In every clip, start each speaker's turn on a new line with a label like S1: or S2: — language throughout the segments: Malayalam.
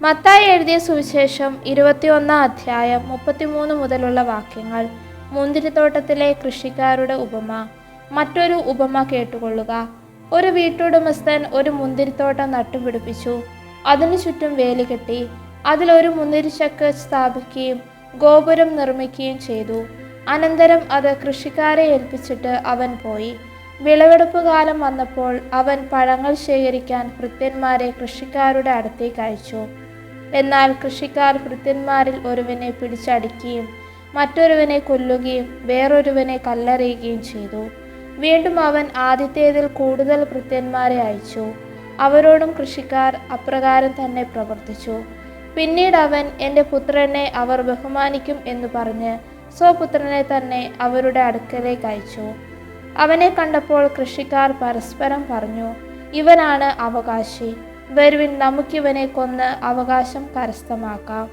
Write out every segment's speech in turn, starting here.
S1: മത്തായി എഴുതിയ സുവിശേഷം 21 അധ്യായം 33 മുതലുള്ള വാക്യങ്ങൾ. മുന്തിരിത്തോട്ടത്തിലെ കൃഷിക്കാരുടെ ഉപമ. മറ്റൊരു ഉപമ കേട്ടുകൊള്ളുക. ഒരു വീട്ടുടമസ്ഥൻ ഒരു മുന്തിരിത്തോട്ടം നട്ടുപിടിപ്പിച്ചു. അതിനു ചുറ്റും വേലി കെട്ടി. അതിലൊരു മുന്തിരിച്ചക്ക് സ്ഥാപിക്കുകയും ഗോപുരം നിർമ്മിക്കുകയും ചെയ്തു. അനന്തരം അത് കൃഷിക്കാരെ ഏൽപ്പിച്ചിട്ട് അവൻ പോയി. വിളവെടുപ്പ് കാലം വന്നപ്പോൾ അവൻ പഴങ്ങൾ ശേഖരിക്കാൻ ഭൃത്യന്മാരെ കൃഷിക്കാരുടെ അടുത്തേക്ക് അയച്ചു. എന്നാൽ കൃഷിക്കാർ ഭൃത്യന്മാരിൽ ഒരുവനെ പിടിച്ചടിക്കുകയും മറ്റൊരുവനെ കൊല്ലുകയും വേറൊരുവനെ കല്ലെറിയുകയും ചെയ്തു. വീണ്ടും അവൻ ആദ്യത്തേതിൽ കൂടുതൽ ഭൃത്യന്മാരെ അയച്ചു. അവരോടും കൃഷിക്കാർ അപ്രകാരം തന്നെ പ്രവർത്തിച്ചു. പിന്നീട് അവൻ, എൻ്റെ പുത്രനെ അവർ ബഹുമാനിക്കും എന്ന് പറഞ്ഞ് സ്വപുത്രനെ തന്നെ അവരുടെ അടുക്കലേക്ക് അയച്ചു. അവനെ കണ്ടപ്പോൾ കൃഷിക്കാർ പരസ്പരം പറഞ്ഞു, ഇവനാണ് അവകാശി. വരുവിൻ, നമുക്കിവനെ കൊന്ന് അവകാശം കരസ്ഥമാക്കാം.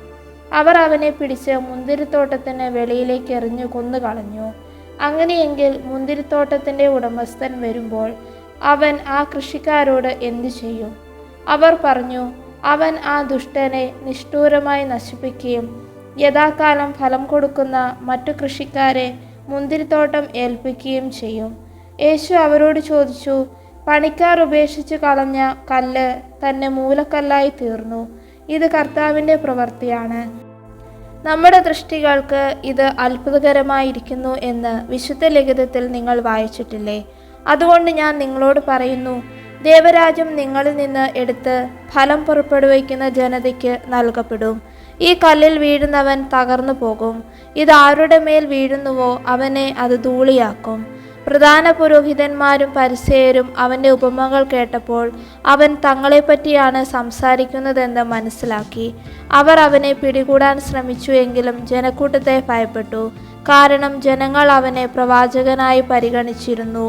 S1: അവർ അവനെ പിടിച്ച് മുന്തിരിത്തോട്ടത്തിന് വെളിയിലേക്ക് എറിഞ്ഞു കൊന്നുകളഞ്ഞു. അങ്ങനെയെങ്കിൽ മുന്തിരിത്തോട്ടത്തിൻ്റെ ഉടമസ്ഥൻ വരുമ്പോൾ അവൻ ആ കൃഷിക്കാരോട് എന്തു ചെയ്യും? അവർ പറഞ്ഞു, അവൻ ആ ദുഷ്ടനെ നിഷ്ഠൂരമായി നശിപ്പിക്കുകയും യഥാകാലം ഫലം കൊടുക്കുന്ന മറ്റു കൃഷിക്കാരെ മുന്തിരിത്തോട്ടം ഏൽപ്പിക്കുകയും ചെയ്യും. യേശു അവരോട് ചോദിച്ചു, പണിക്കാർ ഉപേക്ഷിച്ച് കളഞ്ഞ കല്ല് തന്നെ മൂലക്കല്ലായി തീർന്നു. ഇത് കർത്താവിൻ്റെ പ്രവൃത്തിയാണ്. നമ്മുടെ ദൃഷ്ടികൾക്ക് ഇത് അത്ഭുതകരമായിരിക്കുന്നു എന്ന് വിശുദ്ധ ലിഖിതത്തിൽ നിങ്ങൾ വായിച്ചിട്ടില്ലേ? അതുകൊണ്ട് ഞാൻ നിങ്ങളോട് പറയുന്നു, ദേവരാജ്യം നിങ്ങളിൽ നിന്ന് എടുത്ത് ഫലം പുറപ്പെടുവിക്കുന്ന ജനതയ്ക്ക് നൽകപ്പെടും. ഈ കല്ലിൽ വീഴുന്നവൻ തകർന്നു പോകും. ഇത് ആരുടെ മേൽ വീഴുന്നുവോ അവനെ അത് ധൂളിയാക്കും. പ്രധാന പുരോഹിതന്മാരും പരിസേയരും അവൻ്റെ ഉപമകൾ കേട്ടപ്പോൾ അവൻ തങ്ങളെപ്പറ്റിയാണ് സംസാരിക്കുന്നതെന്ന് മനസ്സിലാക്കി. അവർ അവനെ പിടികൂടാൻ ശ്രമിച്ചു, എങ്കിലും ജനക്കൂട്ടത്തെ ഭയപ്പെട്ടു. കാരണം ജനങ്ങൾ അവനെ പ്രവാചകനായി പരിഗണിച്ചിരുന്നു.